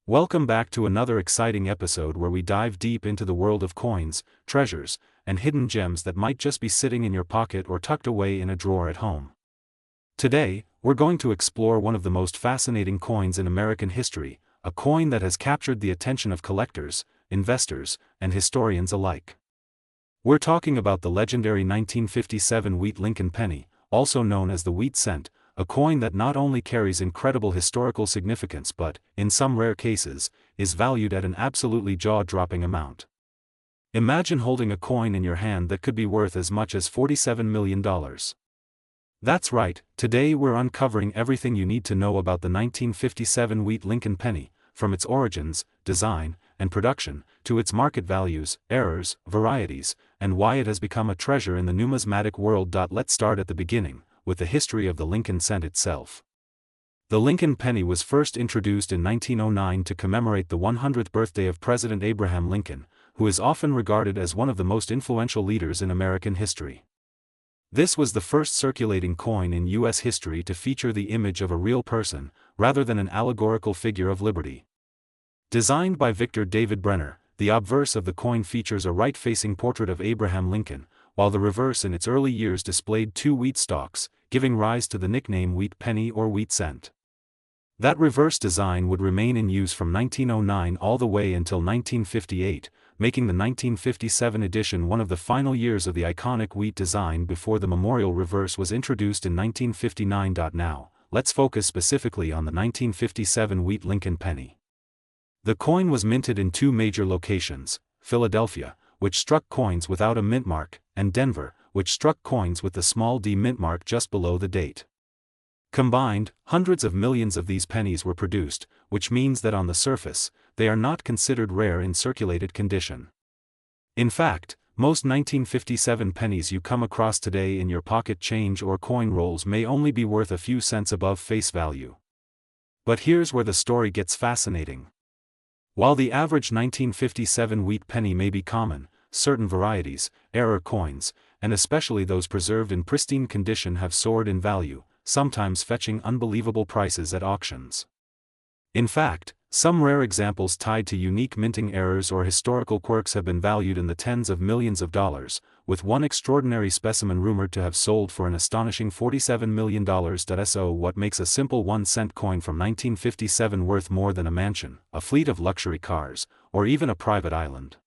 Welcome back to another exciting episode where we dive deep into the world of coins, treasures, and hidden gems that might just be sitting in your pocket or tucked away in a drawer at home. Today, we're going to explore one of the most fascinating coins in American history, a coin that has captured the attention of collectors, investors, and historians alike. We're talking about the legendary 1957 wheat Lincoln penny, also known as the wheat cent, a coin that not only carries incredible historical significance but, in some rare cases, is valued at an absolutely jaw-dropping amount. Imagine holding a coin in your hand that could be worth as much as $47 million. That's right, today we're uncovering everything you need to know about the 1957 wheat Lincoln penny, from its origins, design, and production, to its market values, errors, varieties, and why it has become a treasure in the numismatic world. Let's start at the beginning, with the history of the Lincoln cent itself. The Lincoln penny was first introduced in 1909 to commemorate the 100th birthday of President Abraham Lincoln, who is often regarded as one of the most influential leaders in American history. This was the first circulating coin in U.S. history to feature the image of a real person, rather than an allegorical figure of liberty. Designed by Victor David Brenner, the obverse of the coin features a right-facing portrait of Abraham Lincoln, while the reverse in its early years displayed two wheat stalks, giving rise to the nickname wheat penny or wheat cent. That reverse design would remain in use from 1909 all the way until 1958, making the 1957 edition one of the final years of the iconic wheat design before the memorial reverse was introduced in 1959. Now, let's focus specifically on the 1957 wheat Lincoln penny. The coin was minted in two major locations, Philadelphia, which struck coins without a mint mark, and Denver, which struck coins with the small d mint mark just below the date. Combined, hundreds of millions of these pennies were produced, which means that on the surface, they are not considered rare in circulated condition. In fact, most 1957 pennies you come across today in your pocket change or coin rolls may only be worth a few cents above face value. But here's where the story gets fascinating. While the average 1957 wheat penny may be common, certain varieties, error coins, and especially those preserved in pristine condition have soared in value, sometimes fetching unbelievable prices at auctions. In fact, some rare examples tied to unique minting errors or historical quirks have been valued in the tens of millions of dollars, with one extraordinary specimen rumored to have sold for an astonishing $47 million. So what makes a simple 1-cent coin from 1957 worth more than a mansion, a fleet of luxury cars, or even a private island?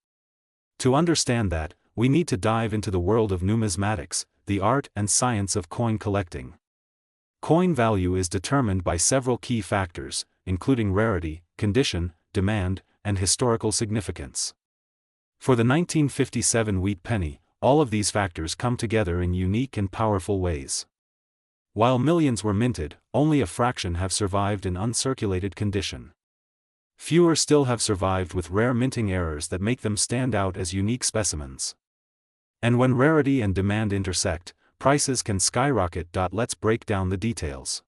To understand that, we need to dive into the world of numismatics, the art and science of coin collecting. Coin value is determined by several key factors, including rarity, condition, demand, and historical significance. For the 1957 wheat penny, all of these factors come together in unique and powerful ways. While millions were minted, only a fraction have survived in uncirculated condition. Fewer still have survived with rare minting errors that make them stand out as unique specimens. And when rarity and demand intersect, prices can skyrocket. Let's break down the details.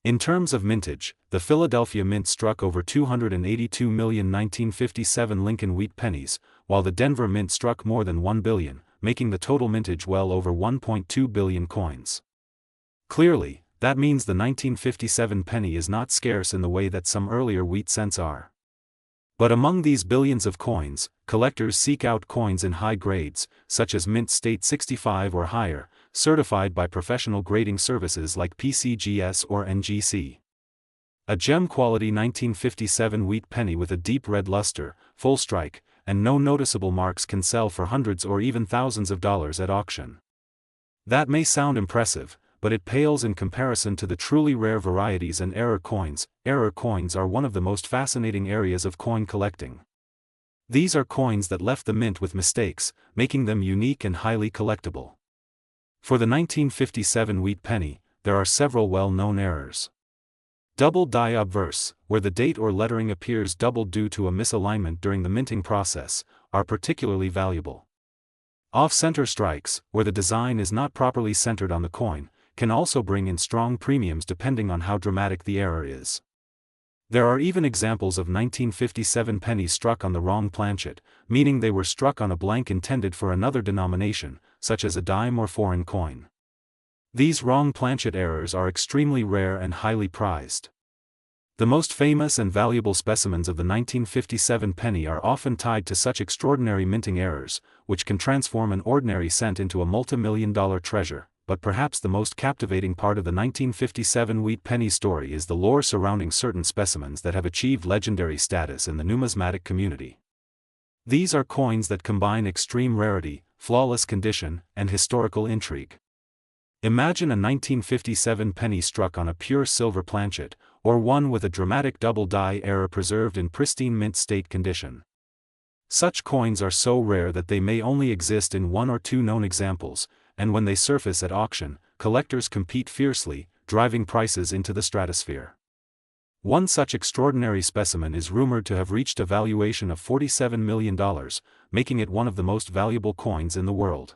In terms of mintage, the Philadelphia Mint struck over 282 million 1957 Lincoln wheat pennies, while the Denver Mint struck more than 1 billion, making the total mintage well over 1.2 billion coins. Clearly, that means the 1957 penny is not scarce in the way that some earlier wheat cents are. But among these billions of coins, collectors seek out coins in high grades, such as Mint State 65 or higher, certified by professional grading services like PCGS or NGC. A gem-quality 1957 wheat penny with a deep red luster, full strike, and no noticeable marks can sell for hundreds or even thousands of dollars at auction. That may sound impressive, but it pales in comparison to the truly rare varieties and error coins. Error coins are one of the most fascinating areas of coin collecting. These are coins that left the mint with mistakes, making them unique and highly collectible. For the 1957 wheat penny, there are several well-known errors. Double die obverse, where the date or lettering appears doubled due to a misalignment during the minting process, are particularly valuable. Off-center strikes, where the design is not properly centered on the coin, can also bring in strong premiums depending on how dramatic the error is. There are even examples of 1957 pennies struck on the wrong planchet, meaning they were struck on a blank intended for another denomination, such as a dime or foreign coin. These wrong planchet errors are extremely rare and highly prized. The most famous and valuable specimens of the 1957 penny are often tied to such extraordinary minting errors, which can transform an ordinary cent into a multi-million-dollar treasure. But perhaps the most captivating part of the 1957 wheat penny story is the lore surrounding certain specimens that have achieved legendary status in the numismatic community. These are coins that combine extreme rarity, flawless condition, and historical intrigue. Imagine a 1957 penny struck on a pure silver planchet, or one with a dramatic double die error preserved in pristine mint state condition. Such coins are so rare that they may only exist in one or two known examples, and when they surface at auction, collectors compete fiercely, driving prices into the stratosphere. One such extraordinary specimen is rumored to have reached a valuation of $47 million, making it one of the most valuable coins in the world.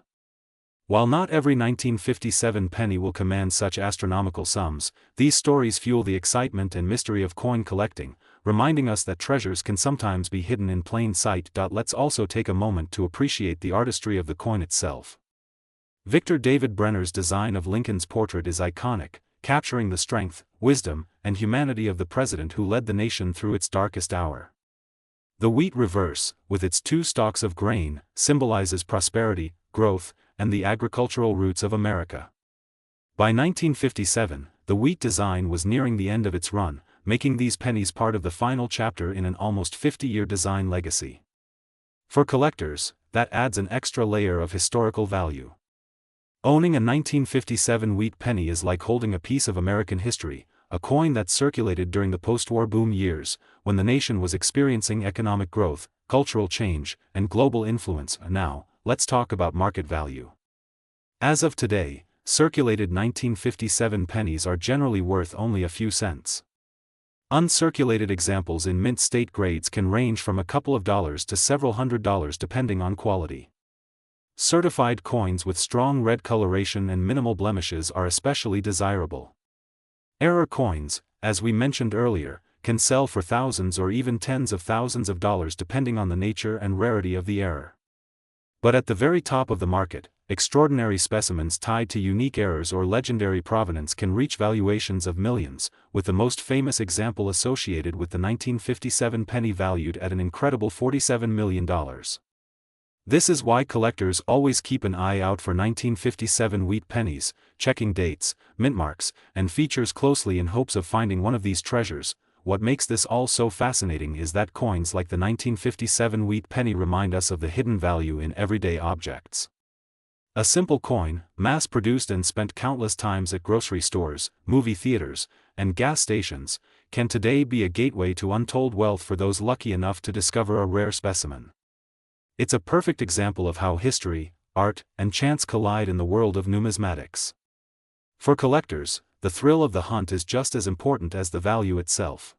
While not every 1957 penny will command such astronomical sums, these stories fuel the excitement and mystery of coin collecting, reminding us that treasures can sometimes be hidden in plain sight. Let's also take a moment to appreciate the artistry of the coin itself. Victor David Brenner's design of Lincoln's portrait is iconic, capturing the strength, wisdom, and humanity of the president who led the nation through its darkest hour. The wheat reverse, with its two stalks of grain, symbolizes prosperity, growth, and the agricultural roots of America. By 1957, the wheat design was nearing the end of its run, making these pennies part of the final chapter in an almost 50-year design legacy. For collectors, that adds an extra layer of historical value. Owning a 1957 wheat penny is like holding a piece of American history, a coin that circulated during the post-war boom years, when the nation was experiencing economic growth, cultural change, and global influence. Now, let's talk about market value. As of today, circulated 1957 pennies are generally worth only a few cents. Uncirculated examples in mint state grades can range from a couple of dollars to several $100s depending on quality. Certified coins with strong red coloration and minimal blemishes are especially desirable. Error coins, as we mentioned earlier, can sell for thousands or even tens of thousands of dollars depending on the nature and rarity of the error. But at the very top of the market, extraordinary specimens tied to unique errors or legendary provenance can reach valuations of millions, with the most famous example associated with the 1957 penny valued at an incredible $47 million. This is why collectors always keep an eye out for 1957 wheat pennies, checking dates, mint marks, and features closely in hopes of finding one of these treasures. What makes this all so fascinating is that coins like the 1957 wheat penny remind us of the hidden value in everyday objects. A simple coin, mass-produced and spent countless times at grocery stores, movie theaters, and gas stations, can today be a gateway to untold wealth for those lucky enough to discover a rare specimen. It's a perfect example of how history, art, and chance collide in the world of numismatics. For collectors, the thrill of the hunt is just as important as the value itself.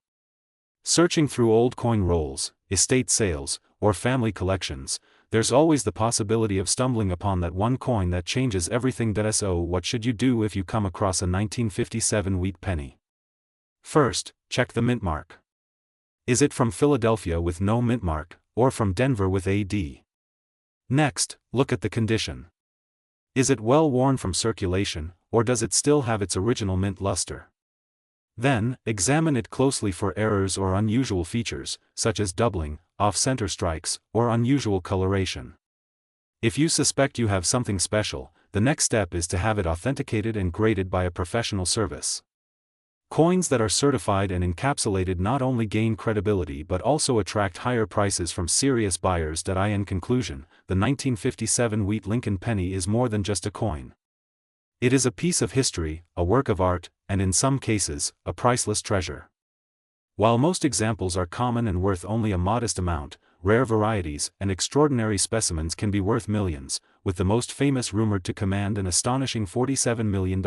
Searching through old coin rolls, estate sales, or family collections, there's always the possibility of stumbling upon that one coin that changes everything. So what should you do if you come across a 1957 wheat penny? First, check the mint mark. Is it from Philadelphia with no mint mark, or from Denver with AD? Next, look at the condition. Is it well worn from circulation, or does it still have its original mint luster? Then, examine it closely for errors or unusual features, such as doubling, off-center strikes, or unusual coloration. If you suspect you have something special, the next step is to have it authenticated and graded by a professional service. Coins that are certified and encapsulated not only gain credibility but also attract higher prices from serious buyers. In conclusion, the 1957 wheat Lincoln penny is more than just a coin. It is a piece of history, a work of art, and in some cases, a priceless treasure. While most examples are common and worth only a modest amount, rare varieties and extraordinary specimens can be worth millions, with the most famous rumored to command an astonishing $47 million.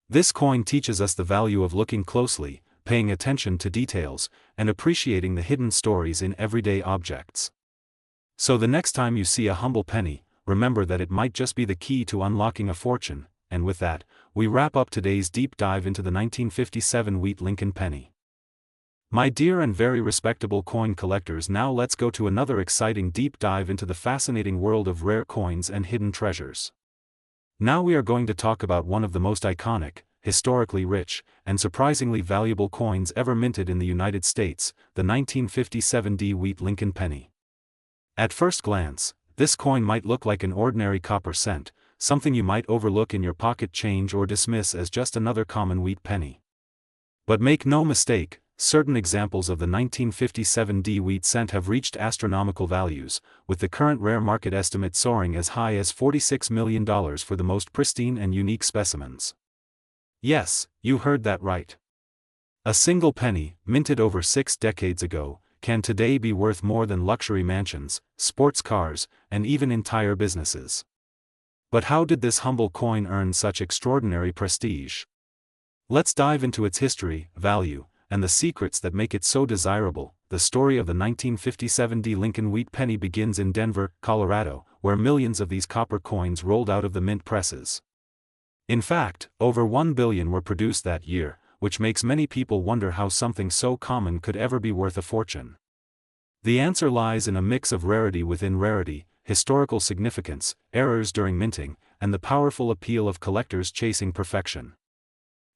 This coin teaches us the value of looking closely, paying attention to details, and appreciating the hidden stories in everyday objects. So the next time you see a humble penny, remember that it might just be the key to unlocking a fortune. And with that, we wrap up today's deep dive into the 1957 wheat Lincoln penny. My dear and very respectable coin collectors, now let's go to another exciting deep dive into the fascinating world of rare coins and hidden treasures. Now we are going to talk about one of the most iconic, historically rich, and surprisingly valuable coins ever minted in the United States, the 1957 wheat Lincoln penny. At first glance, this coin might look like an ordinary copper cent, something you might overlook in your pocket change or dismiss as just another common wheat penny. But make no mistake, certain examples of the 1957 wheat cent have reached astronomical values, with the current rare market estimate soaring as high as $46 million for the most pristine and unique specimens. Yes, you heard that right. A single penny, minted over 6 decades ago, can today be worth more than luxury mansions, sports cars, and even entire businesses. But how did this humble coin earn such extraordinary prestige? Let's dive into its history, value, and the secrets that make it so desirable. The story of the 1957 Lincoln wheat penny begins in Denver, Colorado, where millions of these copper coins rolled out of the mint presses. In fact, over 1 billion were produced that year, which makes many people wonder how something so common could ever be worth a fortune. The answer lies in a mix of rarity within rarity, historical significance, errors during minting, and the powerful appeal of collectors chasing perfection.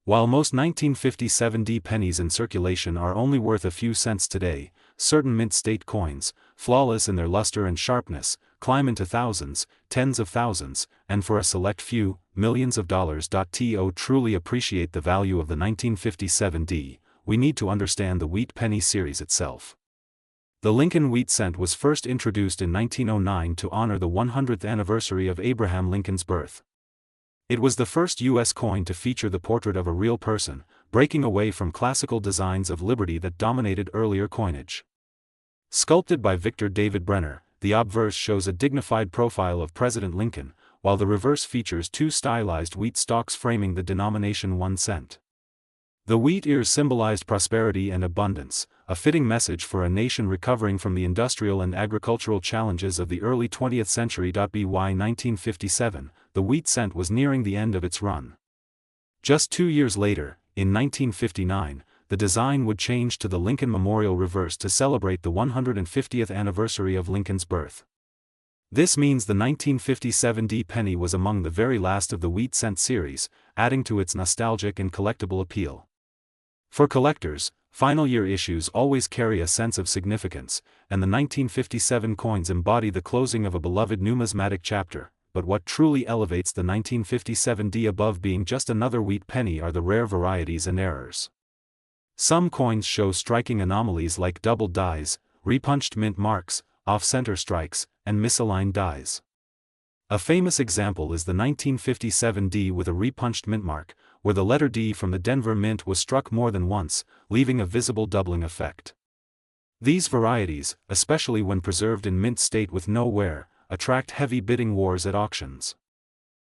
While most 1957 pennies in circulation are only worth a few cents today, certain mint state coins, flawless in their luster and sharpness, climb into thousands, tens of thousands, and for a select few, millions of dollars. To truly appreciate the value of the 1957 we need to understand the wheat penny series itself. The Lincoln wheat cent was first introduced in 1909 to honor the 100th anniversary of Abraham Lincoln's birth. It was the first U.S. coin to feature the portrait of a real person, breaking away from classical designs of liberty that dominated earlier coinage. Sculpted by Victor David Brenner, the obverse shows a dignified profile of President Lincoln, while the reverse features 2 stylized wheat stalks framing the denomination 1 cent. The wheat ears symbolized prosperity and abundance, a fitting message for a nation recovering from the industrial and agricultural challenges of the early 20th century. By 1957, the wheat cent was nearing the end of its run. Just 2 years later, in 1959, the design would change to the Lincoln Memorial reverse to celebrate the 150th anniversary of Lincoln's birth. This means the 1957 penny was among the very last of the wheat cent series, adding to its nostalgic and collectible appeal. For collectors, final year issues always carry a sense of significance, and the 1957 coins embody the closing of a beloved numismatic chapter. But what truly elevates the 1957 above being just another wheat penny are the rare varieties and errors. Some coins show striking anomalies like doubled dies, repunched mint marks, off-center strikes, and misaligned dies. A famous example is the 1957 with a repunched mint mark, where the letter D from the Denver Mint was struck more than once, leaving a visible doubling effect. These varieties, especially when preserved in mint state with no wear, attract heavy bidding wars at auctions.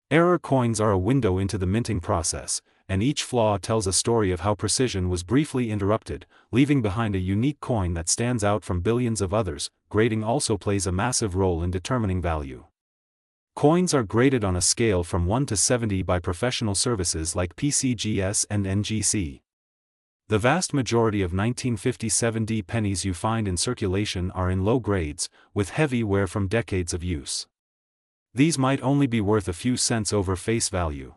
Error coins are a window into the minting process, and each flaw tells a story of how precision was briefly interrupted, leaving behind a unique coin that stands out from billions of others. Grading also plays a massive role in determining value. Coins are graded on a scale from 1 to 70 by professional services like PCGS and NGC. The vast majority of 1957 pennies you find in circulation are in low grades, with heavy wear from decades of use. These might only be worth a few cents over face value.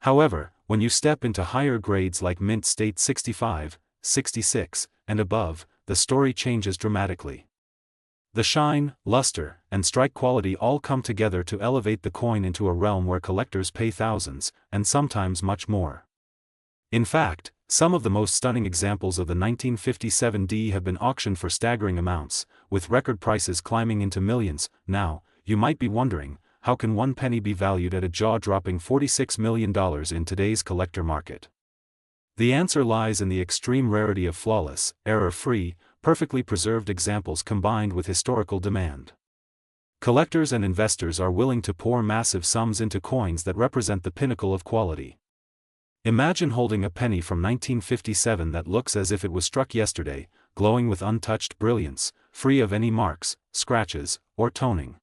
However, when you step into higher grades like Mint State 65, 66, and above, the story changes dramatically. The shine, luster, and strike quality all come together to elevate the coin into a realm where collectors pay thousands, and sometimes much more. In fact, some of the most stunning examples of the 1957 have been auctioned for staggering amounts, with record prices climbing into millions. Now, you might be wondering, how can one penny be valued at a jaw-dropping $46 million in today's collector market? The answer lies in the extreme rarity of flawless, error-free, perfectly preserved examples combined with historical demand. Collectors and investors are willing to pour massive sums into coins that represent the pinnacle of quality. Imagine holding a penny from 1957 that looks as if it was struck yesterday, glowing with untouched brilliance, free of any marks, scratches, or toning.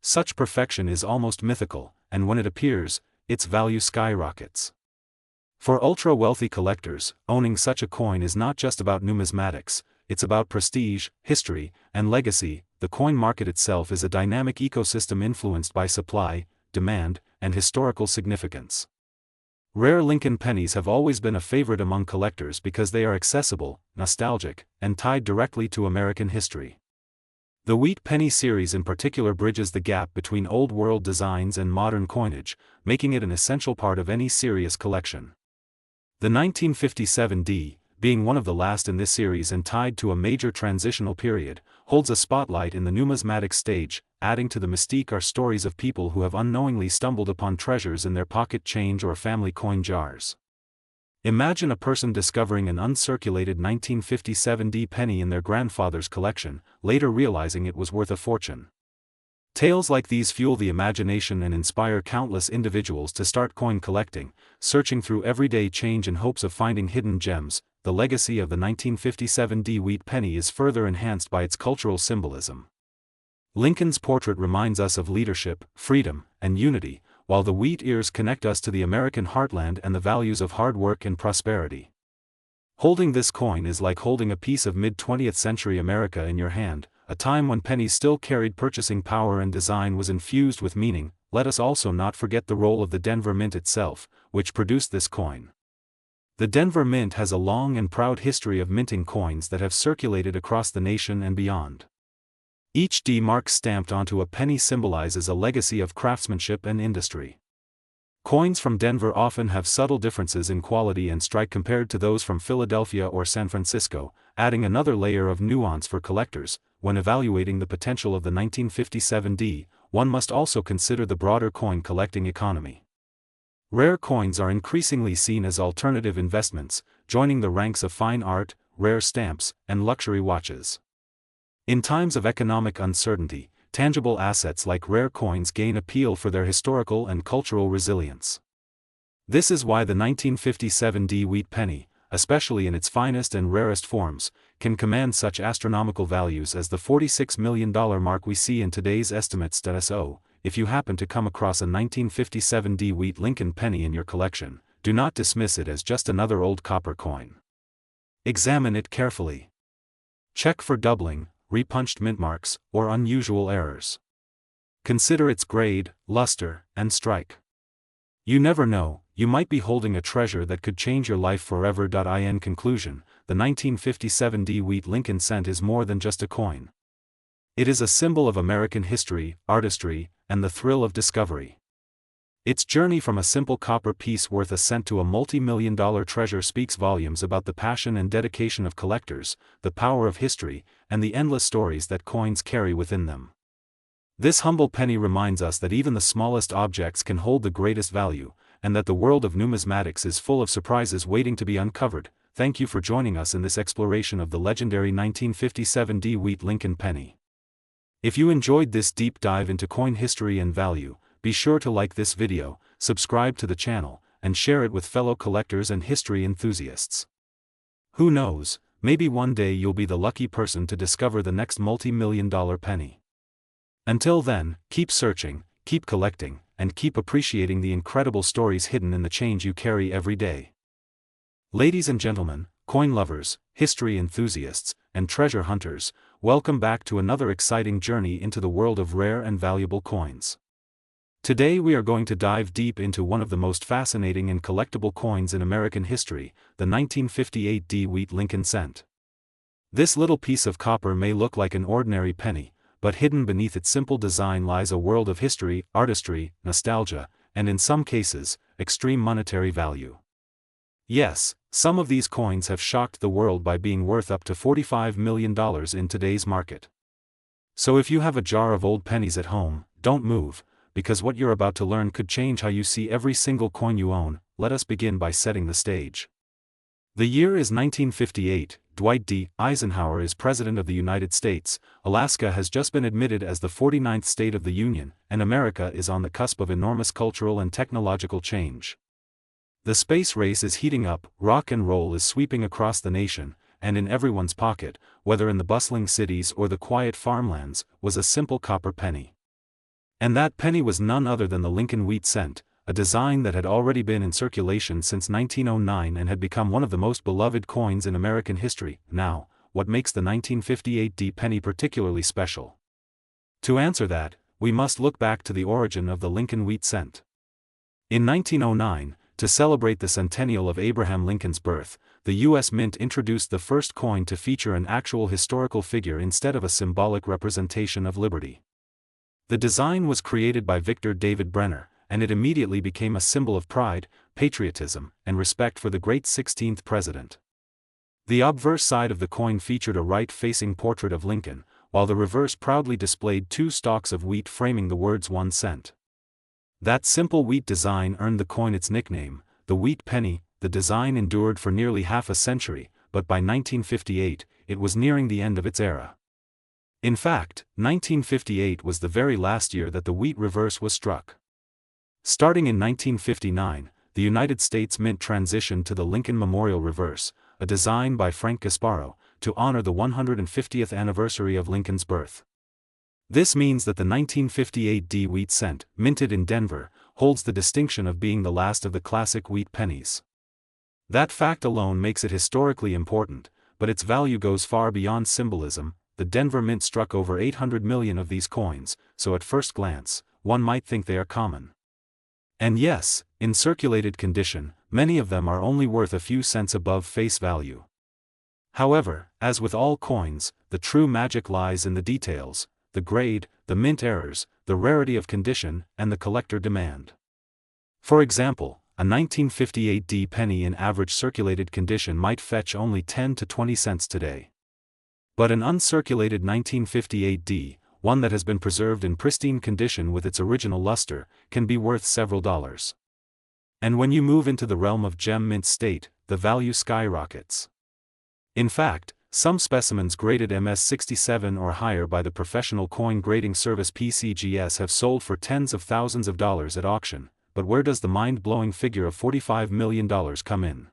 Such perfection is almost mythical, and when it appears, its value skyrockets. For ultra-wealthy collectors, owning such a coin is not just about numismatics, it's about prestige, history, and legacy. The coin market itself is a dynamic ecosystem influenced by supply, demand, and historical significance. Rare Lincoln pennies have always been a favorite among collectors because they are accessible, nostalgic, and tied directly to American history. The Wheat Penny series in particular bridges the gap between old-world designs and modern coinage, making it an essential part of any serious collection. The 1957 D, being one of the last in this series and tied to a major transitional period, holds a spotlight in the numismatics stage. Adding to the mystique are stories of people who have unknowingly stumbled upon treasures in their pocket change or family coin jars. Imagine a person discovering an uncirculated 1957 D penny in their grandfather's collection, later realizing it was worth a fortune. Tales like these fuel the imagination and inspire countless individuals to start coin collecting, searching through everyday change in hopes of finding hidden gems. The legacy of the 1957 D Wheat penny is further enhanced by its cultural symbolism. Lincoln's portrait reminds us of leadership, freedom, and unity, while the wheat ears connect us to the American heartland and the values of hard work and prosperity. Holding this coin is like holding a piece of mid-20th century America in your hand, a time when pennies still carried purchasing power and design was infused with meaning. Let us also not forget the role of the Denver Mint itself, which produced this coin. The Denver Mint has a long and proud history of minting coins that have circulated across the nation and beyond. Each D mark stamped onto a penny symbolizes a legacy of craftsmanship and industry. Coins from Denver often have subtle differences in quality and strike compared to those from Philadelphia or San Francisco, adding another layer of nuance for collectors. When evaluating the potential of the 1957 D, one must also consider the broader coin collecting economy. Rare coins are increasingly seen as alternative investments, joining the ranks of fine art, rare stamps, and luxury watches. In times of economic uncertainty, tangible assets like rare coins gain appeal for their historical and cultural resilience. This is why the 1957 D Wheat penny, especially in its finest and rarest forms, can command such astronomical values as the $46 million mark we see in today's estimates. So, if you happen to come across a 1957 D Wheat Lincoln penny in your collection, do not dismiss it as just another old copper coin. Examine it carefully. Check for doubling, repunched mint marks, or unusual errors. Consider its grade, luster, and strike. You never know, you might be holding a treasure that could change your life forever. In conclusion, the 1957 D Wheat Lincoln cent is more than just a coin. It is a symbol of American history, artistry, and the thrill of discovery. Its journey from a simple copper piece worth a cent to a multi-million-dollar treasure speaks volumes about the passion and dedication of collectors, the power of history, and the endless stories that coins carry within them. This humble penny reminds us that even the smallest objects can hold the greatest value, and that the world of numismatics is full of surprises waiting to be uncovered. Thank you for joining us in this exploration of the legendary 1957 D Wheat Lincoln penny. If you enjoyed this deep dive into coin history and value, be sure to like this video, subscribe to the channel, and share it with fellow collectors and history enthusiasts. Who knows, maybe one day you'll be the lucky person to discover the next multi-million-dollar penny. Until then, keep searching, keep collecting, and keep appreciating the incredible stories hidden in the change you carry every day. Ladies and gentlemen, coin lovers, history enthusiasts, and treasure hunters, welcome back to another exciting journey into the world of rare and valuable coins. Today we are going to dive deep into one of the most fascinating and collectible coins in American history, the 1958 D Wheat Lincoln cent. This little piece of copper may look like an ordinary penny, but hidden beneath its simple design lies a world of history, artistry, nostalgia, and in some cases, extreme monetary value. Yes, some of these coins have shocked the world by being worth up to $45 million in today's market. So if you have a jar of old pennies at home, don't move, because what you're about to learn could change how you see every single coin you own. Let us begin by setting the stage. The year is 1958, Dwight D. Eisenhower is President of the United States, Alaska has just been admitted as the 49th state of the Union, and America is on the cusp of enormous cultural and technological change. The space race is heating up, rock and roll is sweeping across the nation, and in everyone's pocket, whether in the bustling cities or the quiet farmlands, was a simple copper penny. And that penny was none other than the Lincoln Wheat cent, a design that had already been in circulation since 1909 and had become one of the most beloved coins in American history. Now, what makes the 1958 D penny particularly special? To answer that, we must look back to the origin of the Lincoln Wheat cent. In 1909, to celebrate the centennial of Abraham Lincoln's birth, the U.S. Mint introduced the first coin to feature an actual historical figure instead of a symbolic representation of liberty. The design was created by Victor David Brenner, and it immediately became a symbol of pride, patriotism, and respect for the great 16th president. The obverse side of the coin featured a right-facing portrait of Lincoln, while the reverse proudly displayed 2 stalks of wheat framing the words 1 cent. That simple wheat design earned the coin its nickname, the wheat penny. The design endured for nearly half a century, but by 1958, it was nearing the end of its era. In fact, 1958 was the very last year that the wheat reverse was struck. Starting in 1959, the United States Mint transitioned to the Lincoln Memorial Reverse, a design by Frank Gasparo, to honor the 150th anniversary of Lincoln's birth. This means that the 1958 D wheat cent, minted in Denver, holds the distinction of being the last of the classic wheat pennies. That fact alone makes it historically important, but its value goes far beyond symbolism. The Denver Mint struck over 800 million of these coins, so at first glance, one might think they are common. And yes, in circulated condition, many of them are only worth a few cents above face value. However, as with all coins, the true magic lies in the details: the grade, the mint errors, the rarity of condition, and the collector demand. For example, a 1958 D penny in average circulated condition might fetch only 10 to 20 cents today. But an uncirculated 1958 D, one that has been preserved in pristine condition with its original luster, can be worth several dollars. And when you move into the realm of gem mint state, the value skyrockets. In fact, some specimens graded MS-67 or higher by the professional coin grading service PCGS have sold for tens of thousands of dollars at auction. But where does the mind-blowing figure of $45 million come in?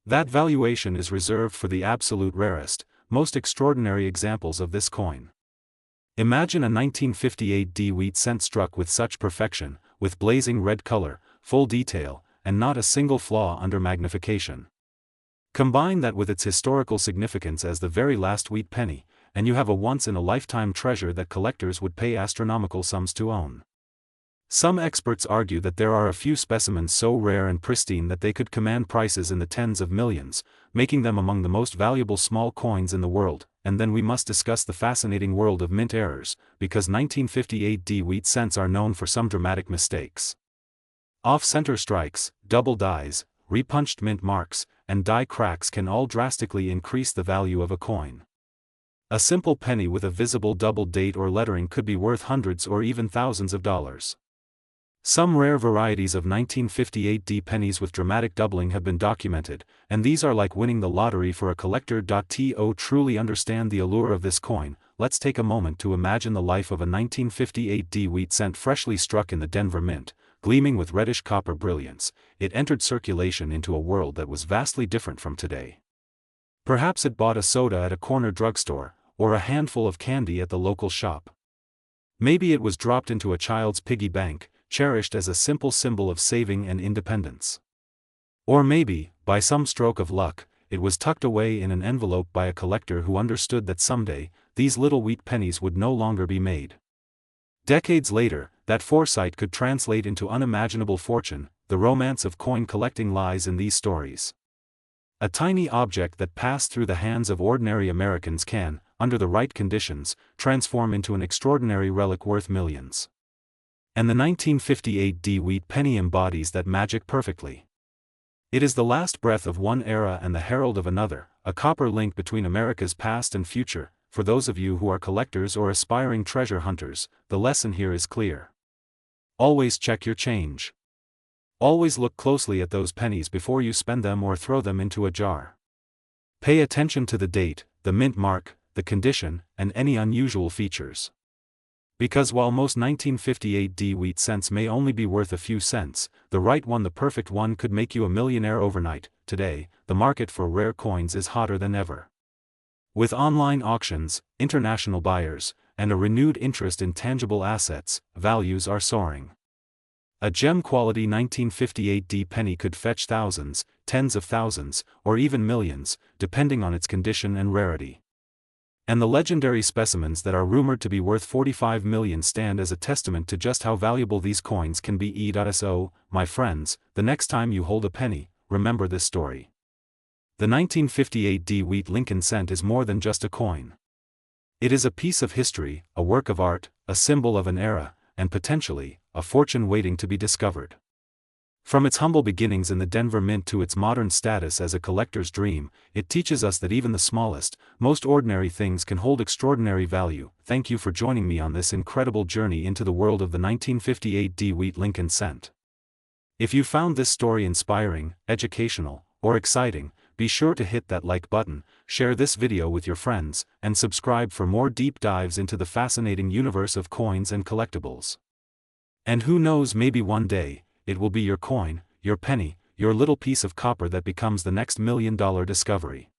That valuation is reserved for the absolute rarest, most extraordinary examples of this coin. Imagine a 1958 D wheat cent struck with such perfection, with blazing red color, full detail, and not a single flaw under magnification. Combine that with its historical significance as the very last wheat penny, and you have a once-in-a-lifetime treasure that collectors would pay astronomical sums to own. Some experts argue that there are a few specimens so rare and pristine that they could command prices in the tens of millions, making them among the most valuable small coins in the world. And then we must discuss the fascinating world of mint errors, because 1958 D wheat cents are known for some dramatic mistakes. Off-center strikes, double dies, repunched mint marks, and die cracks can all drastically increase the value of a coin. A simple penny with a visible double date or lettering could be worth hundreds or even thousands of dollars. Some rare varieties of 1958 D pennies with dramatic doubling have been documented, and these are like winning the lottery for a collector. To truly understand the allure of this coin, let's take a moment to imagine the life of a 1958 D wheat cent freshly struck in the Denver Mint. Gleaming with reddish copper brilliance, it entered circulation into a world that was vastly different from today. Perhaps it bought a soda at a corner drugstore, or a handful of candy at the local shop. Maybe it was dropped into a child's piggy bank, cherished as a simple symbol of saving and independence. Or maybe, by some stroke of luck, it was tucked away in an envelope by a collector who understood that someday, these little wheat pennies would no longer be made. Decades later, that foresight could translate into unimaginable fortune. The romance of coin collecting lies in these stories. A tiny object that passed through the hands of ordinary Americans can, under the right conditions, transform into an extraordinary relic worth millions. And the 1958 D wheat penny embodies that magic perfectly. It is the last breath of one era and the herald of another, a copper link between America's past and future. For those of you who are collectors or aspiring treasure hunters, the lesson here is clear. Always check your change. Always look closely at those pennies before you spend them or throw them into a jar. Pay attention to the date, the mint mark, the condition, and any unusual features. Because while most 1958 D wheat cents may only be worth a few cents, the right one, the perfect one, could make you a millionaire overnight. Today, the market for rare coins is hotter than ever. With online auctions, international buyers, and a renewed interest in tangible assets, values are soaring. A gem-quality 1958 D penny could fetch thousands, tens of thousands, or even millions, depending on its condition and rarity. And the legendary specimens that are rumored to be worth 45 million stand as a testament to just how valuable these coins can be. So, my friends, the next time you hold a penny, remember this story. The 1958 DeWitt Lincoln cent is more than just a coin. It is a piece of history, a work of art, a symbol of an era, and potentially, a fortune waiting to be discovered. From its humble beginnings in the Denver Mint to its modern status as a collector's dream, it teaches us that even the smallest, most ordinary things can hold extraordinary value. Thank you for joining me on this incredible journey into the world of the 1958 DeWitt Lincoln cent. If you found this story inspiring, educational, or exciting, be sure to hit that like button, share this video with your friends, and subscribe for more deep dives into the fascinating universe of coins and collectibles. And who knows, maybe one day, it will be your coin, your penny, your little piece of copper that becomes the next $1 million discovery.